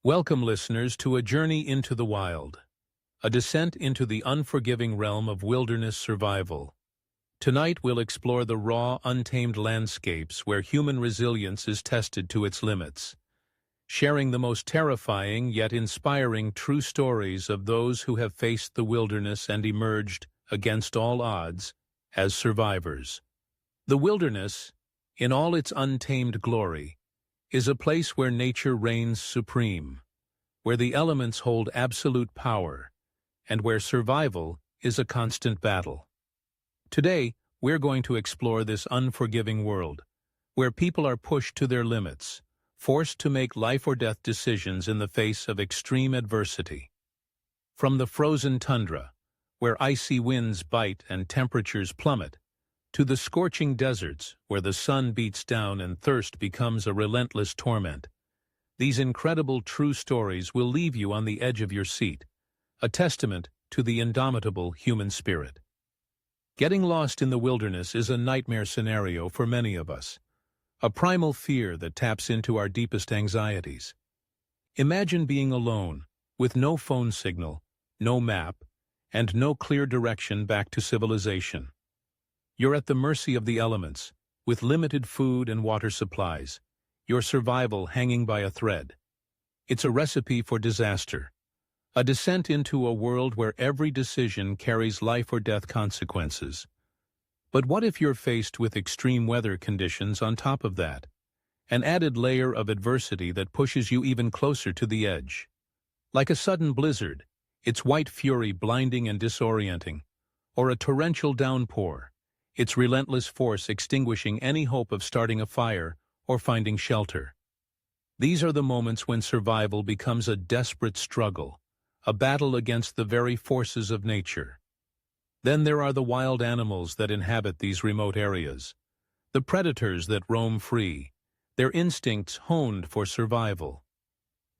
Welcome, listeners, to a journey into the wild, a descent into the unforgiving realm of wilderness survival. Tonight we'll explore the raw, untamed landscapes where human resilience is tested to its limits, sharing the most terrifying yet inspiring true stories of those who have faced the wilderness and emerged, against all odds, as survivors. The wilderness, in all its untamed glory, is a place where nature reigns supreme, where the elements hold absolute power, and where survival is a constant battle. Today, we're going to explore this unforgiving world, where people are pushed to their limits, forced to make life-or-death decisions in the face of extreme adversity. From the frozen tundra, where icy winds bite and temperatures plummet, to the scorching deserts where the sun beats down and thirst becomes a relentless torment. These incredible true stories will leave you on the edge of your seat, a testament to the indomitable human spirit. Getting lost in the wilderness is a nightmare scenario for many of us, a primal fear that taps into our deepest anxieties. Imagine being alone, with no phone signal, no map, and no clear direction back to civilization. You're at the mercy of the elements, with limited food and water supplies, your survival hanging by a thread. It's a recipe for disaster, a descent into a world where every decision carries life-or-death consequences. But what if you're faced with extreme weather conditions on top of that? An added layer of adversity that pushes you even closer to the edge. Like a sudden blizzard, its white fury blinding and disorienting, or a torrential downpour, its relentless force extinguishing any hope of starting a fire or finding shelter. These are the moments when survival becomes a desperate struggle, a battle against the very forces of nature. Then there are the wild animals that inhabit these remote areas, the predators that roam free, their instincts honed for survival.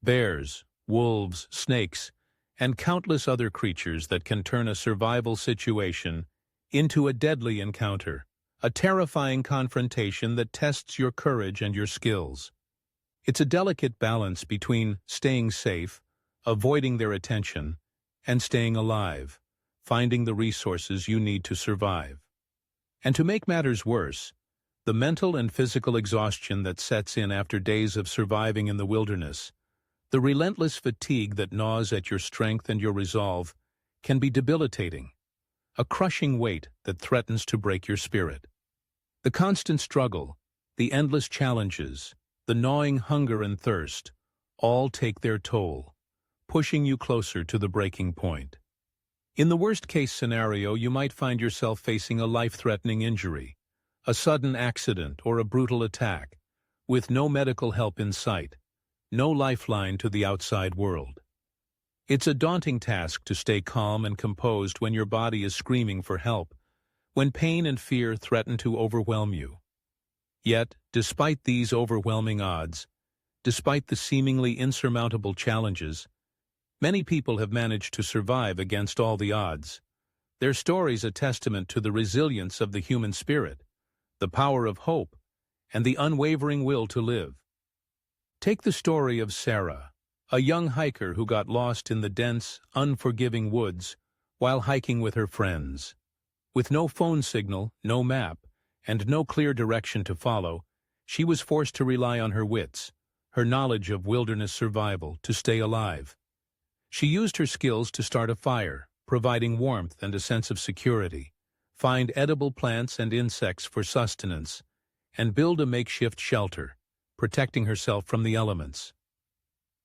Bears, wolves, snakes, and countless other creatures that can turn a survival situation into a deadly encounter, a terrifying confrontation that tests your courage and your skills. It's a delicate balance between staying safe, avoiding their attention, and staying alive, finding the resources you need to survive. And to make matters worse, the mental and physical exhaustion that sets in after days of surviving in the wilderness, the relentless fatigue that gnaws at your strength and your resolve, can be debilitating, a crushing weight that threatens to break your spirit. The constant struggle, the endless challenges, the gnawing hunger and thirst, all take their toll, pushing you closer to the breaking point. In the worst-case scenario, you might find yourself facing a life-threatening injury, a sudden accident or a brutal attack, with no medical help in sight, no lifeline to the outside world. It's a daunting task to stay calm and composed when your body is screaming for help, when pain and fear threaten to overwhelm you. Yet, despite these overwhelming odds, despite the seemingly insurmountable challenges, many people have managed to survive against all the odds. Their stories a testament to the resilience of the human spirit, the power of hope, and the unwavering will to live. Take the story of Sarah, a young hiker who got lost in the dense, unforgiving woods while hiking with her friends. With no phone signal, no map, and no clear direction to follow, she was forced to rely on her wits, her knowledge of wilderness survival, to stay alive. She used her skills to start a fire, providing warmth and a sense of security, find edible plants and insects for sustenance, and build a makeshift shelter, protecting herself from the elements.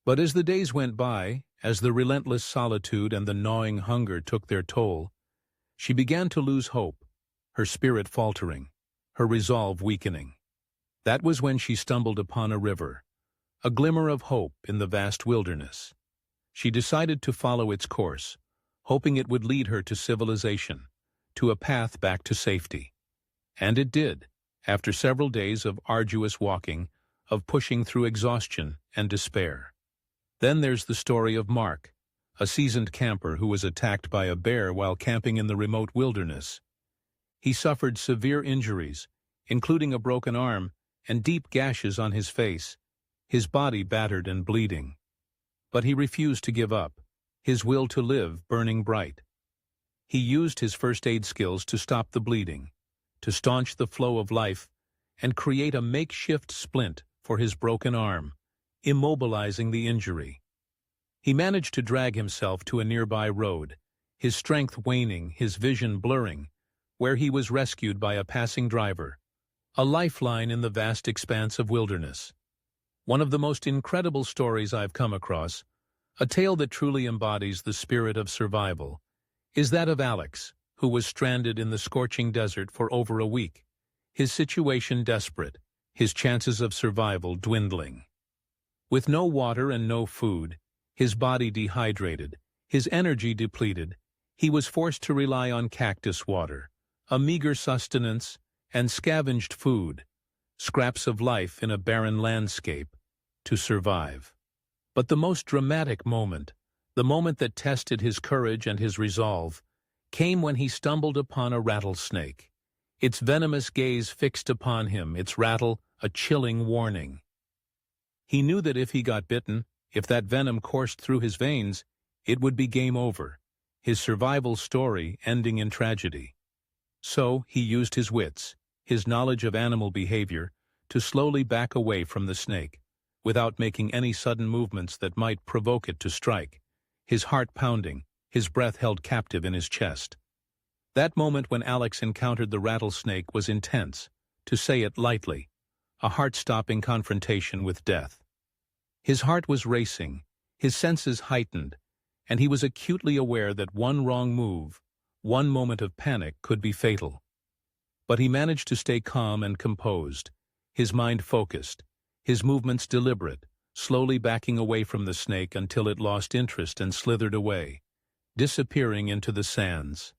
But as the days went by, as the relentless solitude and the gnawing hunger took their toll, she began to lose hope, her spirit faltering, her resolve weakening. That was when she stumbled upon a river, a glimmer of hope in the vast wilderness. She decided to follow its course, hoping it would lead her to civilization, to a path back to safety. And it did, after several days of arduous walking, of pushing through exhaustion and despair. Then there's the story of Mark, a seasoned camper who was attacked by a bear while camping in the remote wilderness. He suffered severe injuries, including a broken arm and deep gashes on his face, his body battered and bleeding. But he refused to give up, his will to live burning bright. He used his first aid skills to stop the bleeding, to staunch the flow of life, and create a makeshift splint for his broken arm, immobilizing the injury. He managed to drag himself to a nearby road, his strength waning, his vision blurring, where he was rescued by a passing driver, a lifeline in the vast expanse of wilderness. One of the most incredible stories I've come across, a tale that truly embodies the spirit of survival, is that of Alex, who was stranded in the scorching desert for over a week, his situation desperate, his chances of survival dwindling. With no water and no food, his body dehydrated, his energy depleted, he was forced to rely on cactus water, a meager sustenance, and scavenged food, scraps of life in a barren landscape, to survive. But the most dramatic moment, the moment that tested his courage and his resolve, came when he stumbled upon a rattlesnake, its venomous gaze fixed upon him, its rattle a chilling warning. He knew that if he got bitten, if that venom coursed through his veins, it would be game over, his survival story ending in tragedy. So he used his wits, his knowledge of animal behavior, to slowly back away from the snake, without making any sudden movements that might provoke it to strike, his heart pounding, his breath held captive in his chest. That moment when Alex encountered the rattlesnake was intense, to say it lightly, a heart-stopping confrontation with death. His heart was racing, his senses heightened, and he was acutely aware that one wrong move, one moment of panic could be fatal. But he managed to stay calm and composed, his mind focused, his movements deliberate, slowly backing away from the snake until it lost interest and slithered away, disappearing into the sands.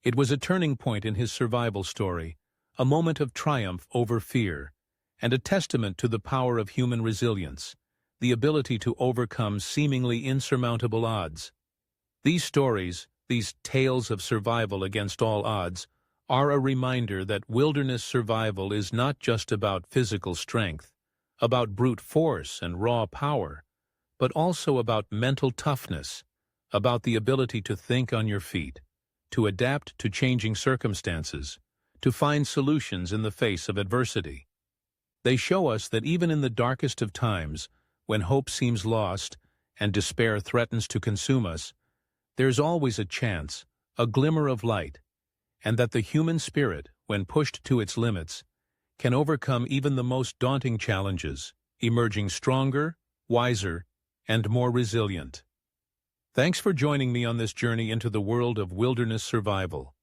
It was a turning point in his survival story, a moment of triumph over fear, and a testament to the power of human resilience, the ability to overcome seemingly insurmountable odds. These stories, these tales of survival against all odds, are a reminder that wilderness survival is not just about physical strength, about brute force and raw power, but also about mental toughness, about the ability to think on your feet, to adapt to changing circumstances, to find solutions in the face of adversity. They show us that even in the darkest of times, when hope seems lost and despair threatens to consume us, there's always a chance, a glimmer of light, and that the human spirit, when pushed to its limits, can overcome even the most daunting challenges, emerging stronger, wiser, and more resilient. Thanks for joining me on this journey into the world of wilderness survival,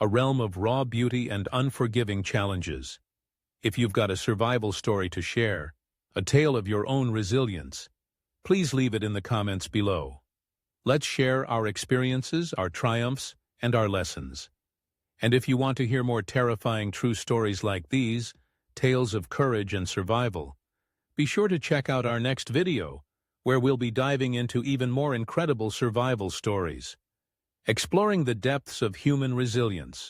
a realm of raw beauty and unforgiving challenges. If you've got a survival story to share, a tale of your own resilience, please leave it in the comments below. Let's share our experiences, our triumphs, and our lessons. And if you want to hear more terrifying true stories like these, tales of courage and survival, be sure to check out our next video, where we'll be diving into even more incredible survival stories, exploring the depths of human resilience.